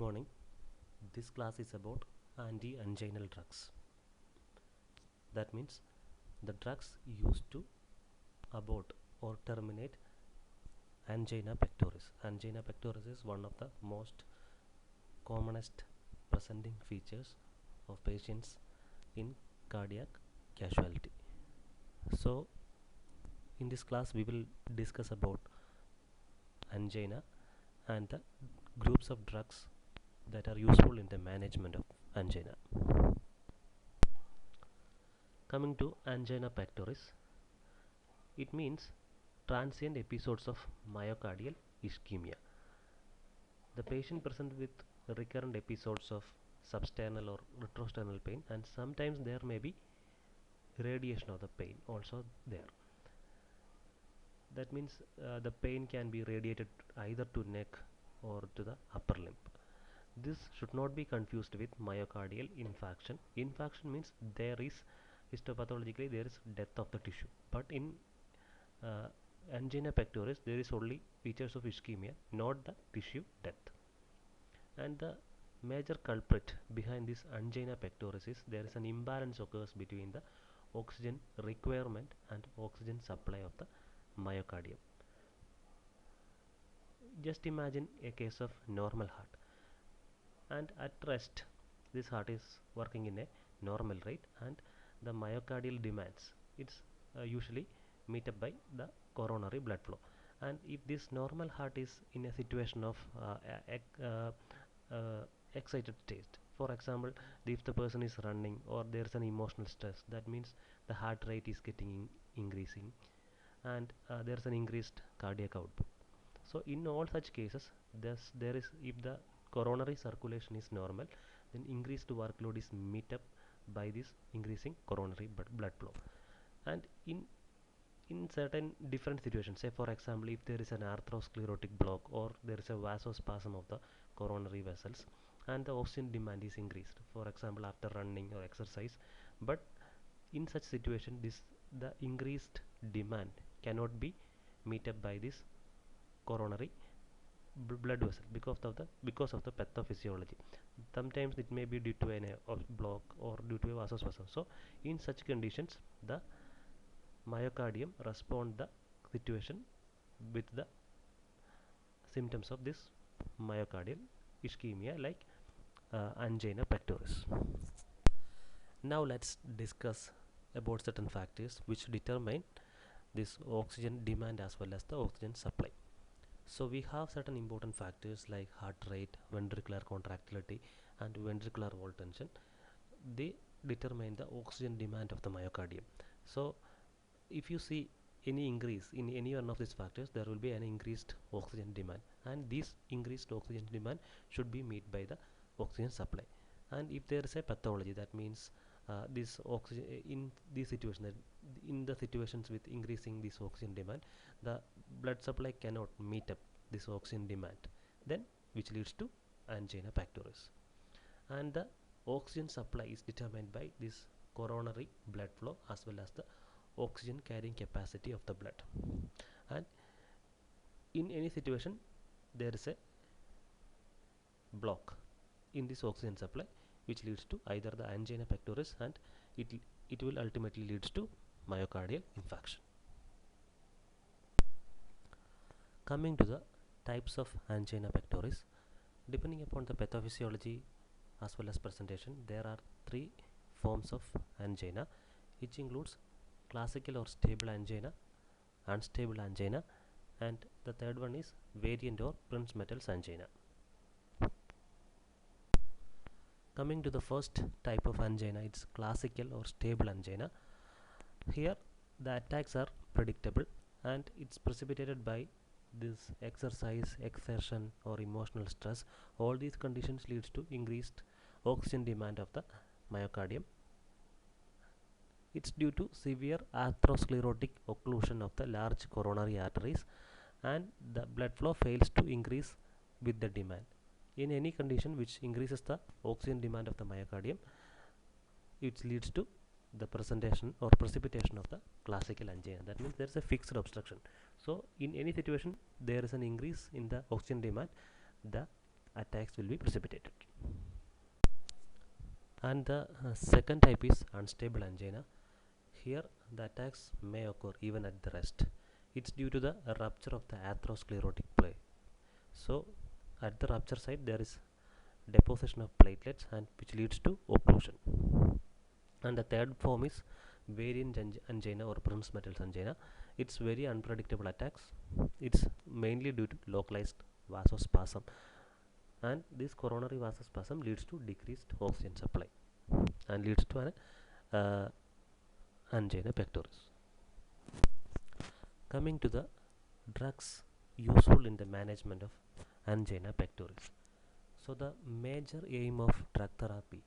morning. This class is about anti-anginal drugs. That means the drugs used to abort or terminate angina pectoris. Angina pectoris is one of the most commonest presenting features of patients in cardiac casualty. So in this class we will discuss about angina and the groups of drugs that are useful in the management of angina. Coming to angina pectoris, it means transient episodes of myocardial ischemia. The patient presents with recurrent episodes of substernal or retrosternal pain, and sometimes there may be radiation of the pain also there. That means the pain can be radiated either to neck or to the upper limb. This should not be confused with myocardial infarction. Infarction means there is histopathologically there is death of the tissue, but in angina pectoris there is only features of ischemia, not the tissue death. And the major culprit behind this angina pectoris is there is an imbalance occurs between the oxygen requirement and oxygen supply of the myocardium. Just imagine a case of normal heart, and at rest this heart is working in a normal rate, and the myocardial demands it's usually meet up by the coronary blood flow. And if this normal heart is in a situation of excited state, for example, if the person is running or there is an emotional stress, that means the heart rate is getting increasing, and there is an increased cardiac output. So in all such cases, there is, if the coronary circulation is normal, then increased workload is met up by this increasing coronary blood flow. And in certain different situations, say for example, if there is an atherosclerotic block or there is a vasospasm of the coronary vessels and the oxygen demand is increased, for example after running or exercise, but in such situation the increased demand cannot be met up by this coronary blood vessel because of the pathophysiology. Sometimes it may be due to a block or due to a vasospasm. So in such conditions the myocardium respond the situation with the symptoms of this myocardial ischemia, like angina pectoris. Now let's discuss about certain factors which determine this oxygen demand as well as the oxygen supply. So we have certain important factors like heart rate, ventricular contractility and ventricular wall tension. They determine the oxygen demand of the myocardium. So if you see any increase in any one of these factors, there will be an increased oxygen demand, and this increased oxygen demand should be met by the oxygen supply. And if there is a pathology, that means this oxygen in these situations, in the situations with increasing this oxygen demand, the blood supply cannot meet up this oxygen demand, then which leads to angina pectoris. And the oxygen supply is determined by this coronary blood flow as well as the oxygen carrying capacity of the blood. And in any situation there is a block in this oxygen supply which leads to either the angina pectoris, and it will ultimately leads to myocardial infarction. Coming to the types of angina pectoris, depending upon the pathophysiology as well as presentation, there are three forms of angina, which includes classical or stable angina, unstable angina, and the third one is variant or Prinzmetal's angina. Coming to the first type of angina, it's classical or stable angina. Here the attacks are predictable and it's precipitated by this exercise, exertion or emotional stress. All these conditions leads to increased oxygen demand of the myocardium. It's due to severe atherosclerotic occlusion of the large coronary arteries, and the blood flow fails to increase with the demand. In any condition which increases the oxygen demand of the myocardium, it leads to the presentation or precipitation of the classical angina. That means there is a fixed obstruction. So in any situation there is an increase in the oxygen demand, the attacks will be precipitated. And the second type is unstable angina. Here the attacks may occur even at the rest. It's due to the rupture of the atherosclerotic plate. So at the rupture site there is deposition of platelets and which leads to occlusion. And the third form is variant angina or Prinzmetal's angina. It's very unpredictable attacks. It's mainly due to localized vasospasm, and this coronary vasospasm leads to decreased oxygen supply and leads to an angina pectoris. Coming to the drugs useful in the management of angina pectoris. So the major aim of drug therapy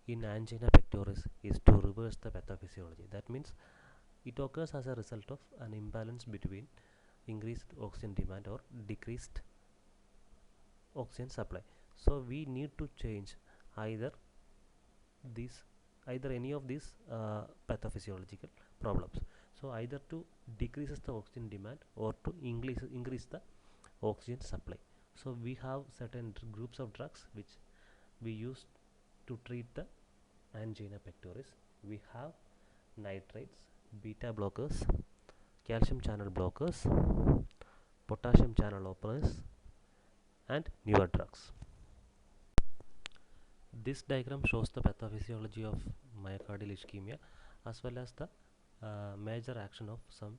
in angina pectoris is to reverse the pathophysiology. That means it occurs as a result of an imbalance between increased oxygen demand or decreased oxygen supply. So we need to change either these either any of these pathophysiological problems. So either to decreases the oxygen demand or to increase the oxygen supply. So we have certain groups of drugs which we use to treat the angina pectoris. We have nitrates, beta blockers, calcium channel blockers, potassium channel openers, and newer drugs. This diagram shows the pathophysiology of myocardial ischemia as well as the major action of some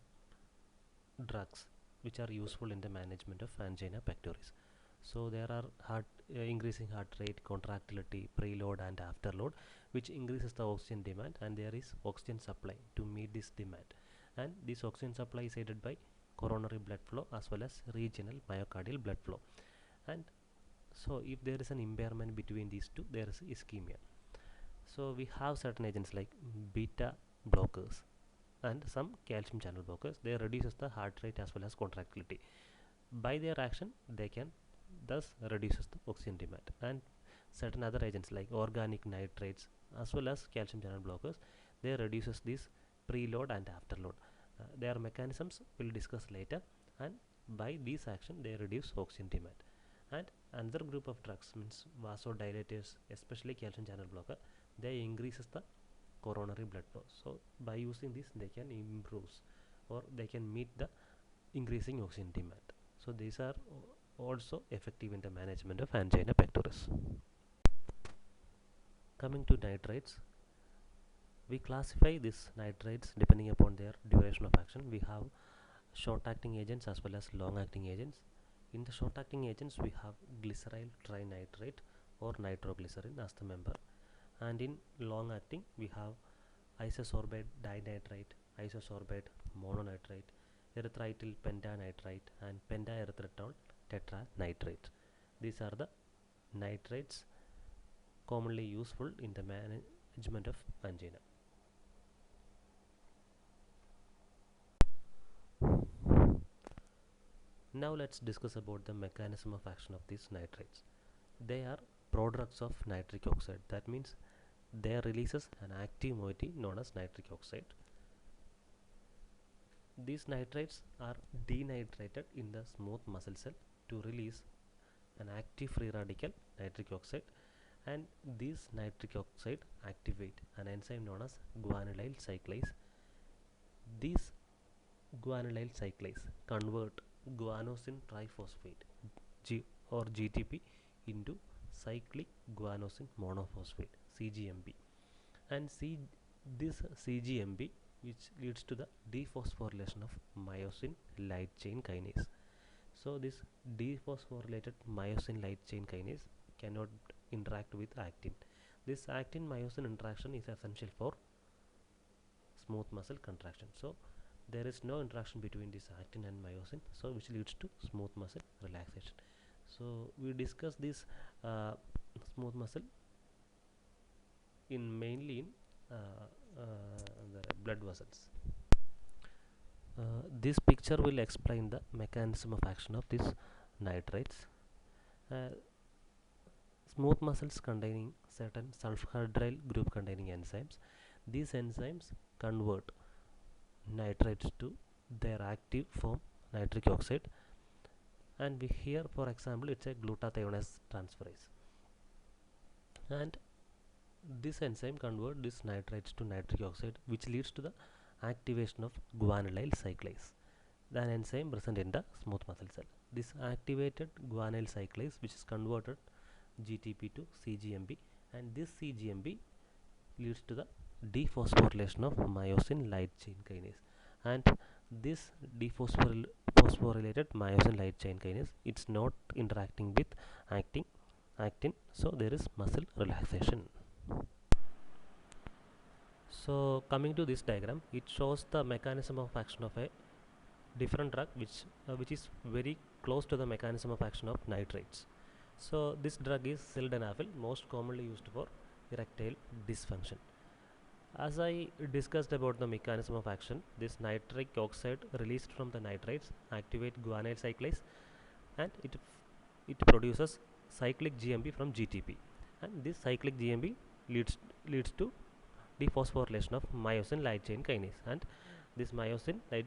drugs which are useful in the management of angina pectoris. So there are increasing heart rate, contractility, preload and afterload, which increases the oxygen demand, and there is oxygen supply to meet this demand, and this oxygen supply is aided by coronary blood flow as well as regional myocardial blood flow. And so if there is an impairment between these two, there is ischemia. So we have certain agents like beta blockers and some calcium channel blockers. They reduces the heart rate as well as contractility. By their action they can thus reduces the oxygen demand. And certain other agents like organic nitrates as well as calcium channel blockers, they reduces this preload and afterload. Their mechanisms we'll discuss later, and by these action they reduce oxygen demand. And another group of drugs means vasodilators, especially calcium channel blocker, they increases the coronary blood flow. So by using this they can improve or they can meet the increasing oxygen demand. So these are also effective in the management of angina pectoris. Coming to nitrates, we classify these nitrates depending upon their duration of action. We have short acting agents as well as long acting agents. In the short acting agents we have glyceryl trinitrate or nitroglycerin as the member, and in long acting we have isosorbate dinitrate, isosorbate mononitrate, erythritol pentanitrate and pentaerythritol tetranitrate. These are the nitrates commonly useful in the management of angina. Now let's discuss about the mechanism of action of these nitrates. They are prodrugs of nitric oxide. That means they releases an active moiety known as nitric oxide. These nitrates are denitrated in the smooth muscle cell to release an active free radical nitric oxide, and these nitric oxide activate an enzyme known as guanylyl cyclase. These guanylyl cyclase convert guanosine triphosphate or GTP into cyclic guanosine monophosphate CGMP, and this CGMP which leads to the dephosphorylation of myosin light chain kinase. So this dephosphorylated myosin light chain kinase cannot interact with actin. This actin myosin interaction is essential for smooth muscle contraction. So there is no interaction between this actin and myosin, so which leads to smooth muscle relaxation. So we discuss this smooth muscle in mainly in the blood vessels. This picture will explain the mechanism of action of these nitrates. Smooth muscles containing certain sulfhydryl group containing enzymes. These enzymes convert nitrates to their active form nitric oxide, and we here for example it's a glutathione transferase, and this enzyme converts these nitrates to nitric oxide, which leads to the activation of guanylyl cyclase, the enzyme present in the smooth muscle cell. This activated guanylyl cyclase, which is converted GTP to CGMP, and this CGMP leads to the dephosphorylation of myosin light chain kinase, and this dephosphorylated myosin light chain kinase, it's not interacting with actin, so there is muscle relaxation. So coming to this diagram, it shows the mechanism of action of a different drug which is very close to the mechanism of action of nitrates. So this drug is sildenafil, most commonly used for erectile dysfunction. As I discussed about the mechanism of action, this nitric oxide released from the nitrates activate guanyl cyclase, and it produces cyclic GMP from GTP, and this cyclic GMP leads to dephosphorylation of myosin light chain kinase, and this myosin light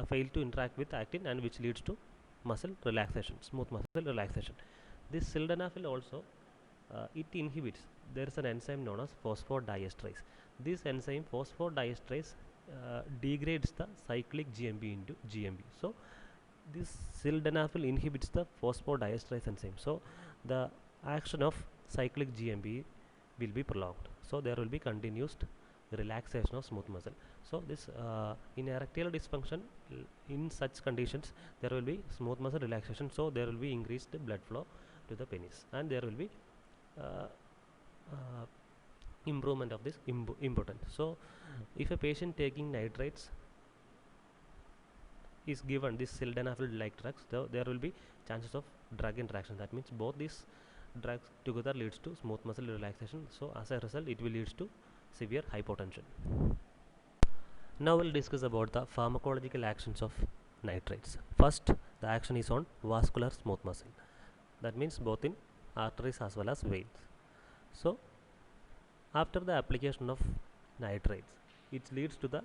fail to interact with actin, and which leads to muscle relaxation, smooth muscle relaxation. This sildenafil also it inhibits, there is an enzyme known as phosphodiesterase. This enzyme phosphodiesterase degrades the cyclic GMP into GMP. So this sildenafil inhibits the phosphodiesterase enzyme, so the action of cyclic GMP will be prolonged, so there will be continuous relaxation of smooth muscle. So this in erectile dysfunction, in such conditions there will be smooth muscle relaxation, so there will be increased blood flow to the penis, and there will be uh, uh, improvement of this impotence. So if a patient taking nitrates is given this sildenafil like drugs, there will be chances of drug interaction. That means both these drugs together leads to smooth muscle relaxation, so as a result it will leads to severe hypotension. Now we'll discuss about the pharmacological actions of nitrates. First, the action is on vascular smooth muscle, that means both in arteries as well as veins. So after the application of nitrates, it leads to the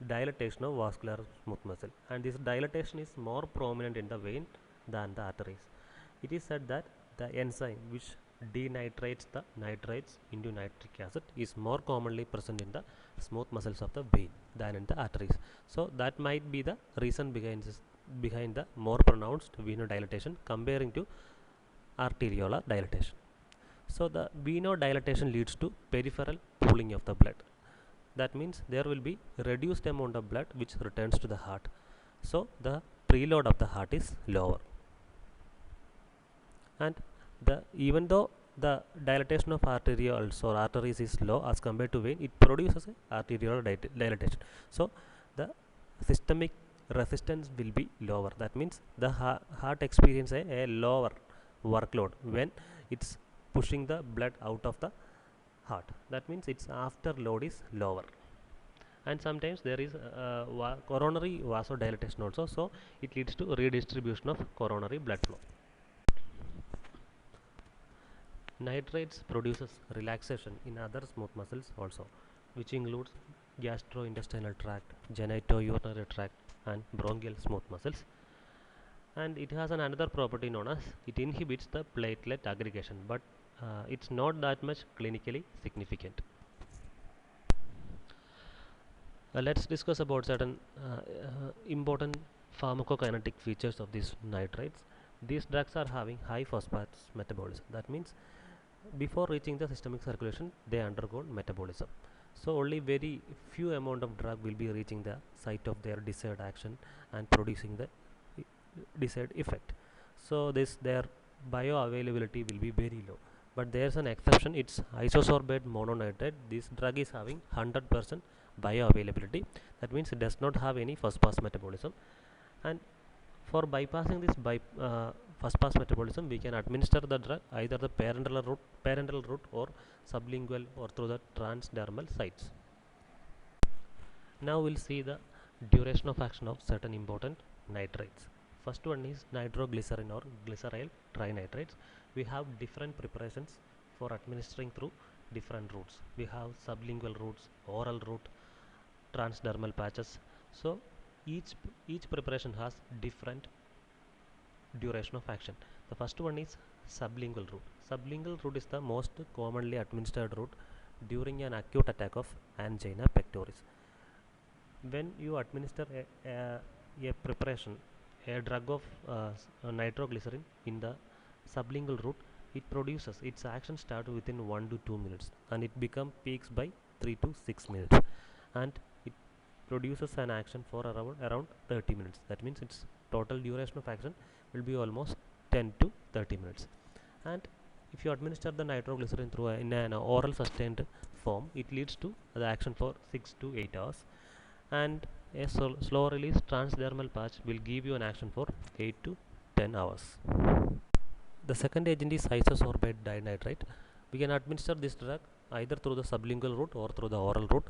dilatation of vascular smooth muscle, and this dilatation is more prominent in the vein than the arteries. It is said that the enzyme which denitrates the nitrates into nitric acid is more commonly present in the smooth muscles of the vein than in the arteries. So that might be the reason behind the more pronounced venodilatation comparing to arteriolar dilatation. So the venodilatation leads to peripheral pooling of the blood. That means there will be reduced amount of blood which returns to the heart. So the preload of the heart is lower. And even though the dilatation of arterioles or arteries is low as compared to vein, it produces a arterial dilatation. So the systemic resistance will be lower. That means the heart experiences a lower workload when it's pushing the blood out of the heart. That means its afterload is lower, and sometimes there is coronary vasodilatation also, so it leads to redistribution of coronary blood flow. Nitrates produces relaxation in other smooth muscles also, which includes gastrointestinal tract, genitourinary tract, and bronchial smooth muscles. And it has another property known as it inhibits the platelet aggregation, but it's not that much clinically significant. Let's discuss about certain important pharmacokinetic features of these nitrates. These drugs are having high phosphate metabolism. That means before reaching the systemic circulation, they undergo metabolism. So only very few amount of drug will be reaching the site of their desired action and producing the desired effect. So their bioavailability will be very low. But there's an exception, it's isosorbate mononitrate. This drug is having 100% bioavailability. That means it does not have any first pass metabolism, and for bypassing this first pass metabolism, we can administer the drug either the parenteral route or sublingual or through the transdermal sites. Now we'll see the duration of action of certain important nitrates. First one is nitroglycerin or glyceryl trinitrates. We have different preparations for administering through different routes. We have sublingual routes, oral route, transdermal patches. So each preparation has different duration of action. The first one is sublingual route. Sublingual route is the most commonly administered route during an acute attack of angina pectoris. When you administer a preparation, a drug of nitroglycerin in the sublingual route, it produces its action start within 1 to 2 minutes and it become peaks by 3 to 6 minutes, and it produces an action for around 30 minutes. That means its total duration of action will be almost 10 to 30 minutes. And if you administer the nitroglycerin through in an oral sustained form, it leads to the action for 6 to 8 hours, and a slow release transdermal patch will give you an action for 8 to 10 hours. The second agent is isosorbate dinitrate. We can administer this drug either through the sublingual route or through the oral route.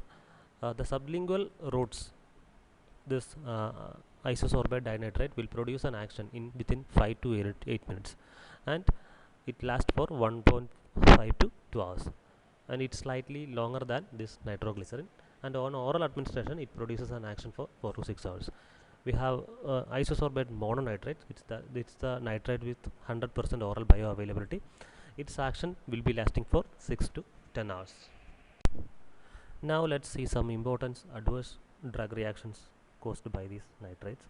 The sublingual routes, this isosorbate dinitrate will produce an action in within 5 to 8 minutes, and it lasts for 1.5 to 2 hours, and it's slightly longer than this nitroglycerin, and on oral administration it produces an action for 4 to 6 hours. We have isosorbate mononitrate. It's the nitrate with 100% oral bioavailability. Its action will be lasting for 6 to 10 hours. Now let's see some important adverse drug reactions caused by these nitrates.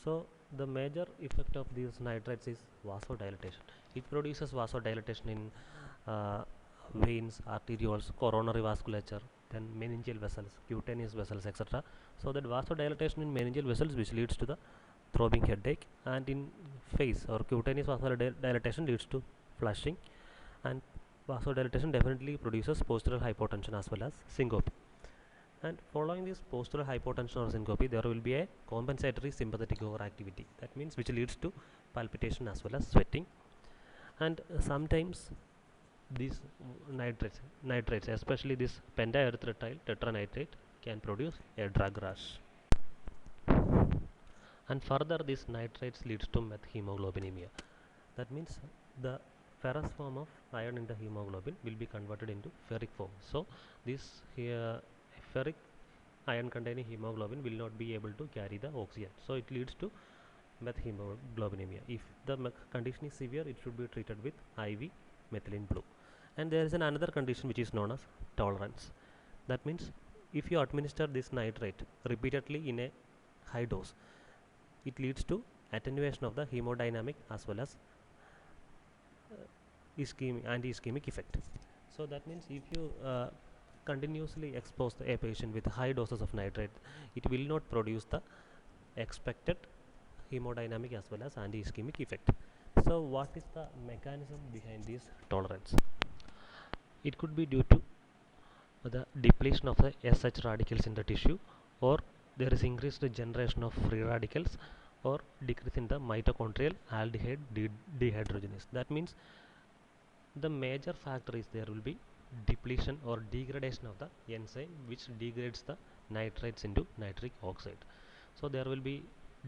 So the major effect of these nitrates is vasodilatation. It produces vasodilatation in veins, arterioles, coronary vasculature, then meningeal vessels, cutaneous vessels, etc. So that vasodilatation in meningeal vessels, which leads to the throbbing headache, and in face or cutaneous vasodilatation leads to flushing, and vasodilatation definitely produces postural hypotension as well as syncope. And following this postural hypotension or syncope, there will be a compensatory sympathetic overactivity. That means which leads to palpitation as well as sweating. And sometimes these nitrates, especially this pentaerythritol tetranitrate, can produce a drug rush. And further, this nitrates leads to methemoglobinemia. That means the ferrous form of iron in the hemoglobin will be converted into ferric form. So this here ferric iron containing hemoglobin will not be able to carry the oxygen. So it leads to methemoglobinemia. If the condition is severe, it should be treated with IV methylene blue. And there is another condition which is known as tolerance. That means if you administer this nitrate repeatedly in a high dose, it leads to attenuation of the hemodynamic as well as anti-ischemic effect. So that means if you continuously expose a patient with high doses of nitrate, it will not produce the expected hemodynamic as well as anti-ischemic effect. So what is the mechanism behind this tolerance? It could be due to the depletion of the SH radicals in the tissue, or there is increased generation of free radicals, or decrease in the mitochondrial aldehyde dehydrogenase. That means the major factor is there will be depletion or degradation of the enzyme which degrades the nitrates into nitric oxide. So there will be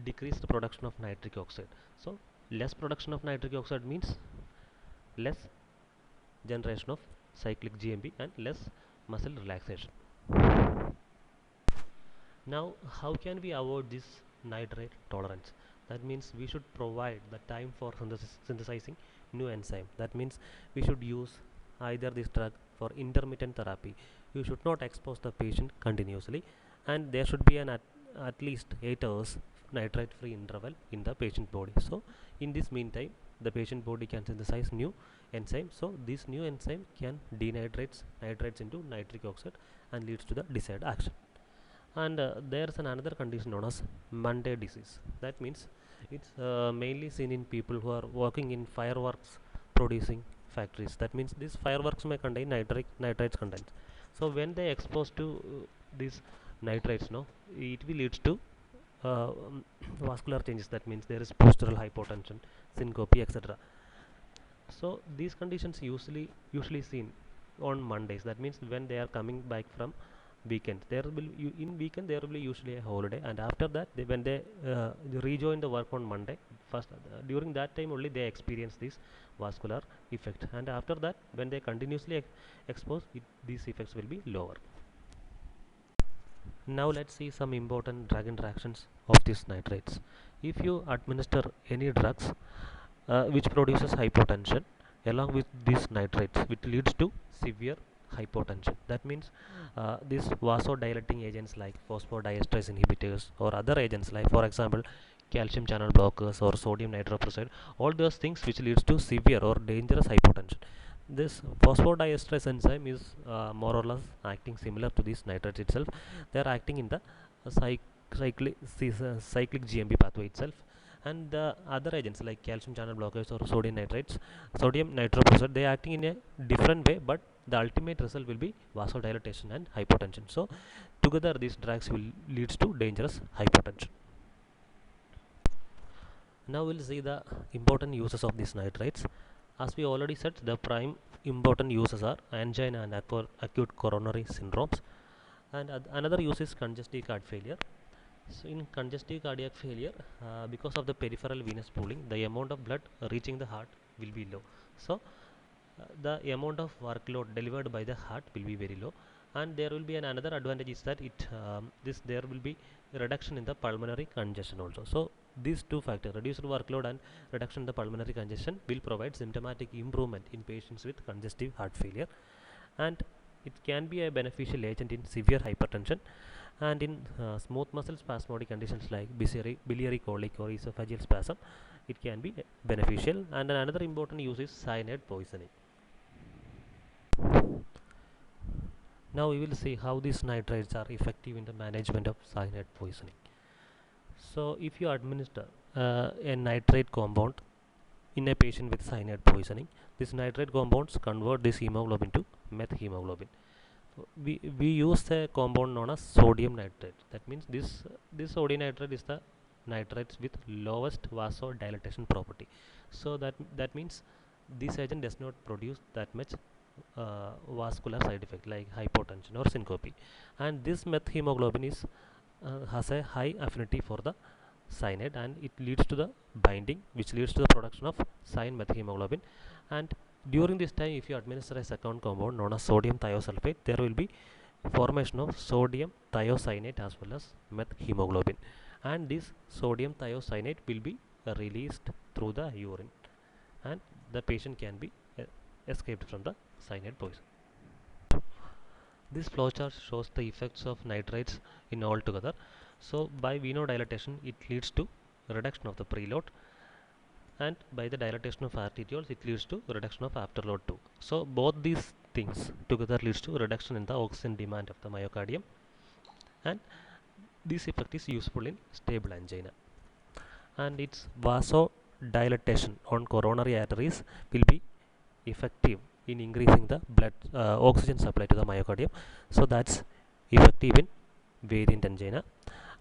decreased production of nitric oxide. So less production of nitric oxide means less generation of cyclic GMP and less muscle relaxation. Now how can we avoid this nitrate tolerance? That means we should provide the time for synthesizing new enzyme. That means we should use either this drug for intermittent therapy. You should not expose the patient continuously, and there should be an at least 8 hours nitrate free interval in the patient body. So in this meantime, the patient body can synthesize new enzyme. So this new enzyme can dehydrates nitrates into nitric oxide and leads to the desired action. And there is another condition known as Monday disease. That means it's mainly seen in people who are working in fireworks producing factories. That means these fireworks may contain nitrates contents. So when they expose to these nitrates, no, it will leads to vascular changes. That means there is postural hypotension, syncope, etc. So these conditions usually seen on Mondays. That means when they are coming back from weekend, there will in weekend there will be usually a holiday, and after that when they rejoin the work on Monday, first during that time only they experience this vascular effect, and after that when they continuously expose it, these effects will be lower. Now let's see some important drug interactions of these nitrates. If you administer any drugs which produces hypotension along with these nitrates, which leads to severe hypotension. That means these vasodilating agents like phosphodiesterase inhibitors or other agents like, for example, calcium channel blockers or sodium nitroprusside, all those things which leads to severe or dangerous hypotension. This phosphodiesterase enzyme is more or less acting similar to these nitrates itself. They are acting in the cyclic GMP pathway itself, and the other agents like calcium channel blockers or sodium nitroprusside, they are acting in a different way, but the ultimate result will be vasodilatation and hypotension. So together these drugs will leads to dangerous hypotension. Now we'll see the important uses of these nitrates. As we already said, the prime important uses are angina and acute coronary syndromes, and another use is congestive heart failure. So in congestive cardiac failure, because of the peripheral venous pooling, the amount of blood reaching the heart will be low. So the amount of workload delivered by the heart will be very low, and there will be another advantage is that there will be reduction in the pulmonary congestion also. So these two factors, reduced workload and reduction in the pulmonary congestion, will provide symptomatic improvement in patients with congestive heart failure, and it can be a beneficial agent in severe hypertension and in smooth muscle spasmodic conditions like biliary colic or esophageal spasm. It can be beneficial. And another important use is cyanide poisoning. Now we will see how these nitrates are effective in the management of cyanide poisoning. So if you administer a nitrate compound in a patient with cyanide poisoning, these nitrate compounds convert this hemoglobin to methemoglobin. We use a compound known as sodium nitrate. That means this sodium nitrate is the nitrates with lowest vasodilatation property. So that means this agent does not produce that much vascular side effect like hypotension or syncope, and this methemoglobin is has a high affinity for the cyanide, and it leads to the binding, which leads to the production of cyan methemoglobin. And during this time, if you administer a second compound known as sodium thiosulfate, there will be formation of sodium thiocyanate as well as methemoglobin, and this sodium thiocyanate will be released through the urine, and the patient can be escaped from the cyanide poison. This flowchart shows the effects of nitrates in all together. So by venodilatation, it leads to reduction of the preload, and by the dilatation of arterioles, it leads to reduction of afterload too. So both these things together leads to reduction in the oxygen demand of the myocardium, and this effect is useful in stable angina. And its vasodilatation on coronary arteries will be effective in increasing the blood oxygen supply to the myocardium. So that's effective in variant angina.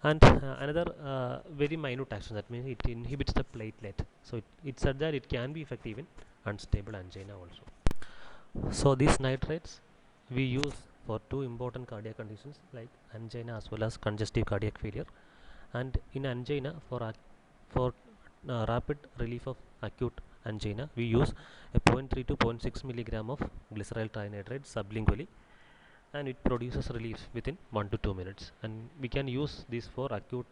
And another very minute action, that means it inhibits the platelet. So it said that it can be effective in unstable angina also. So these nitrates we use for two important cardiac conditions like angina as well as congestive cardiac failure. And in angina, for rapid relief of acute angina, we use a 0.3 to 0.6 milligram of glyceryl trinitrate sublingually, and it produces relief within 1 to 2 minutes. And we can use this for acute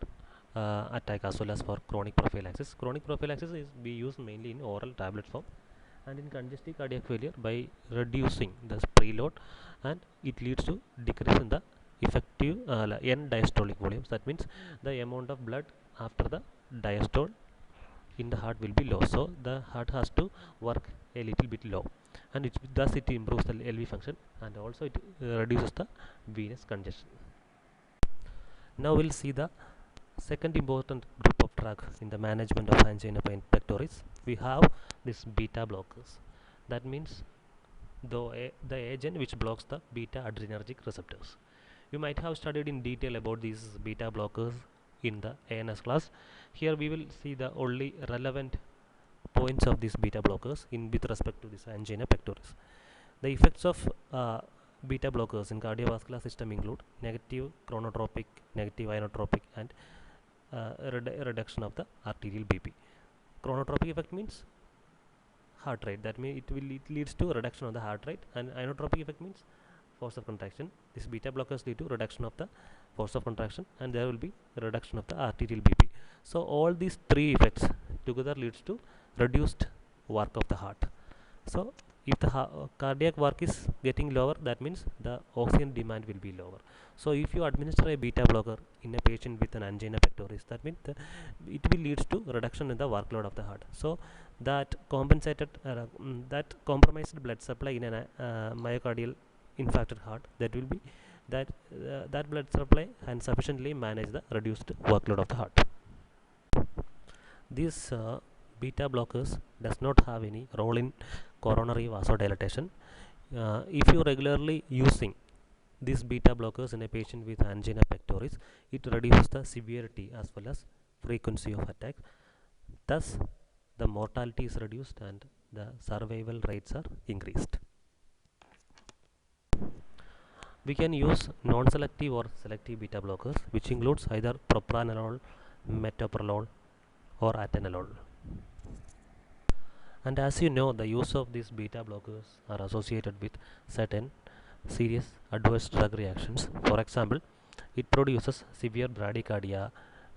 attack as well as for chronic prophylaxis. Chronic prophylaxis is we use mainly in oral tablet form, and in congestive cardiac failure by reducing the preload, and it leads to decrease in the effective n diastolic volumes. That means the amount of blood after the diastole in the heart will be low, so the heart has to work a little bit low, and thus it improves the LV function, and also it reduces the venous congestion. Now we'll see the second important group of drug in the management of angina pectoris. We have this beta blockers. That means the agent which blocks the beta adrenergic receptors. You might have studied in detail about these beta blockers in the ANS class. Here we will see the only relevant points of these beta blockers in with respect to this angina pectoris. The effects of beta blockers in cardiovascular system include negative chronotropic, negative inotropic, and reduction of the arterial BP. Chronotropic effect means heart rate. That means it leads to reduction of the heart rate, and inotropic effect means force of contraction. These beta blockers lead to reduction of the force of contraction, and there will be reduction of the arterial BP. So all these three effects together leads to reduced work of the heart. So if the cardiac work is getting lower, that means the oxygen demand will be lower. So if you administer a beta blocker in a patient with an angina pectoris, that means it will leads to reduction in the workload of the heart. So that compromised blood supply in a myocardial infarcted heart, that blood supply can sufficiently manage the reduced workload of the heart. These beta blockers does not have any role in coronary vasodilatation. If you regularly using these beta blockers in a patient with angina pectoris, it reduces the severity as well as frequency of attack. Thus, the mortality is reduced and the survival rates are increased. We can use non-selective or selective beta blockers, which includes either propranolol, metoprolol, or atenolol. And as you know, the use of these beta blockers are associated with certain serious adverse drug reactions. For example, it produces severe bradycardia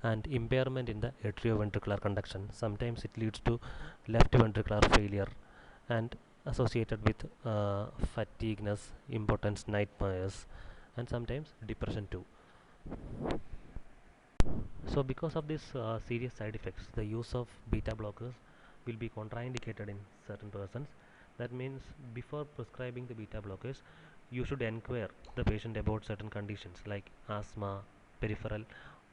and impairment in the atrioventricular conduction. Sometimes it leads to left ventricular failure and associated with fatigueness, impotence, nightmares, and sometimes depression too. So because of these serious side effects, the use of beta blockers will be contraindicated in certain persons. That means before prescribing the beta blockers, you should inquire the patient about certain conditions like asthma, peripheral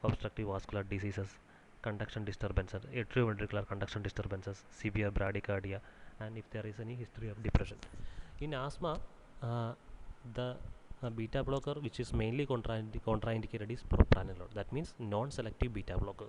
obstructive vascular diseases, conduction disturbances, atrioventricular conduction disturbances, severe bradycardia, and if there is any history of depression. In asthma, the beta blocker which is mainly contraindicated is propranolol. That means non-selective beta blocker.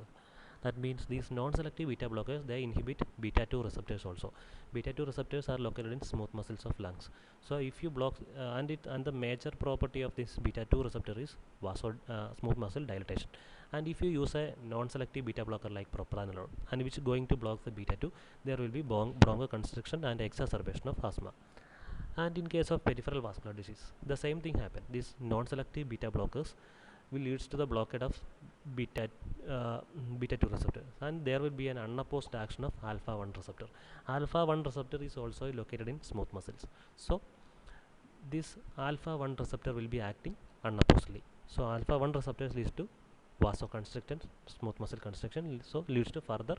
That means these non-selective beta blockers, they inhibit beta 2 receptors also. Beta 2 receptors are located in smooth muscles of lungs. So if you block and the major property of this beta 2 receptor is smooth muscle dilatation. And if you use a non-selective beta blocker like propranolol, and which is going to block the beta 2, there will be bronchoconstriction and exacerbation of asthma. And in case of peripheral vascular disease, the same thing happen. These non-selective beta blockers will leads to the blockade of beta uh, beta 2 receptor, and there will be an unopposed action of alpha 1 receptor. Alpha 1 receptor is also located in smooth muscles. So this alpha 1 receptor will be acting unopposedly. So alpha 1 receptors leads to vasoconstriction, smooth muscle constriction, so leads to further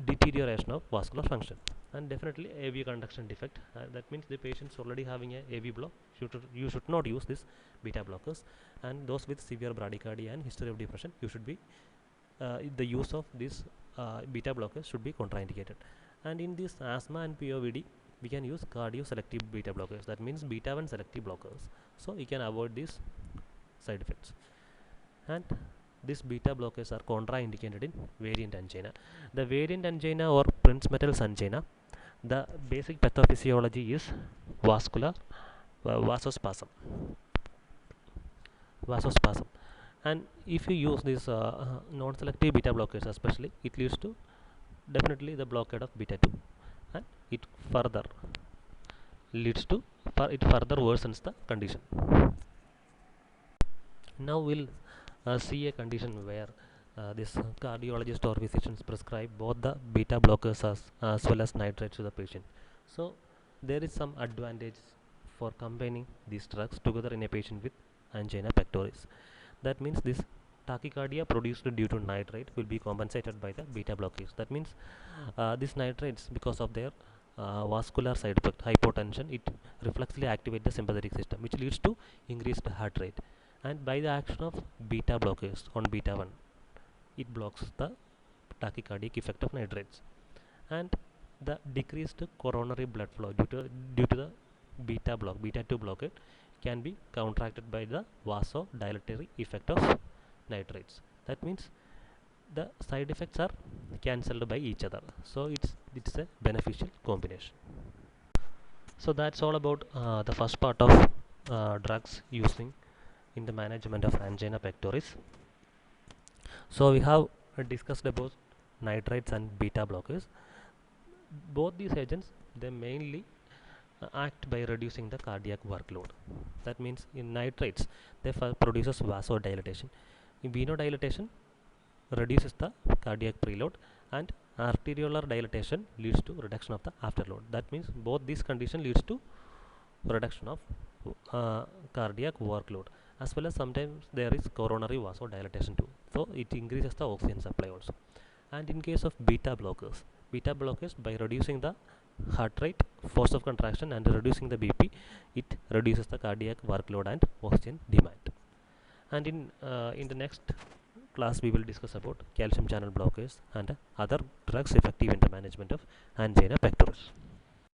deterioration of vascular function, and definitely AV conduction defect. That means the patient's already having a AV block. You should not use this beta blockers, and those with severe bradycardia and history of depression, you should be the use of this beta blockers should be contraindicated. And in this asthma and POVD, we can use cardio selective beta blockers. That means beta 1 selective blockers, so you can avoid these side effects. And these beta blockers are contraindicated in variant angina. The variant angina or Prinzmetal's angina, the basic pathophysiology is vascular vasospasm. Vasospasm. And if you use these non-selective beta blockers, especially, it leads to definitely the blockade of beta 2, and it further leads to it further worsens the condition. Now we'll see a condition where this cardiologist or physicians prescribe both the beta blockers as well as nitrates to the patient. So there is some advantage for combining these drugs together in a patient with angina pectoris. That means this tachycardia produced due to nitrate will be compensated by the beta blockers. That means these nitrates, because of their vascular side effect, hypotension, it reflexively activates the sympathetic system, which leads to increased heart rate. And by the action of beta blockers on beta 1, it blocks the tachycardic effect of nitrates, and the decreased coronary blood flow due to the beta 2 blockade can be counteracted by the vasodilatory effect of nitrates. That means the side effects are cancelled by each other, so it's a beneficial combination. So that's all about the first part of drugs using in the management of angina pectoris. So we have discussed about nitrates and beta blockers. Both these agents, they mainly act by reducing the cardiac workload. That means in nitrates, they produces vasodilatation. In venodilatation, reduces the cardiac preload, and arteriolar dilatation leads to reduction of the afterload. That means both these condition leads to reduction of cardiac workload, as well as sometimes there is coronary vasodilatation too, so it increases the oxygen supply also. And in case of beta blockers, by reducing the heart rate, force of contraction, and reducing the BP, it reduces the cardiac workload and oxygen demand. And in the next class we will discuss about calcium channel blockers and other drugs effective in the management of angina pectoris.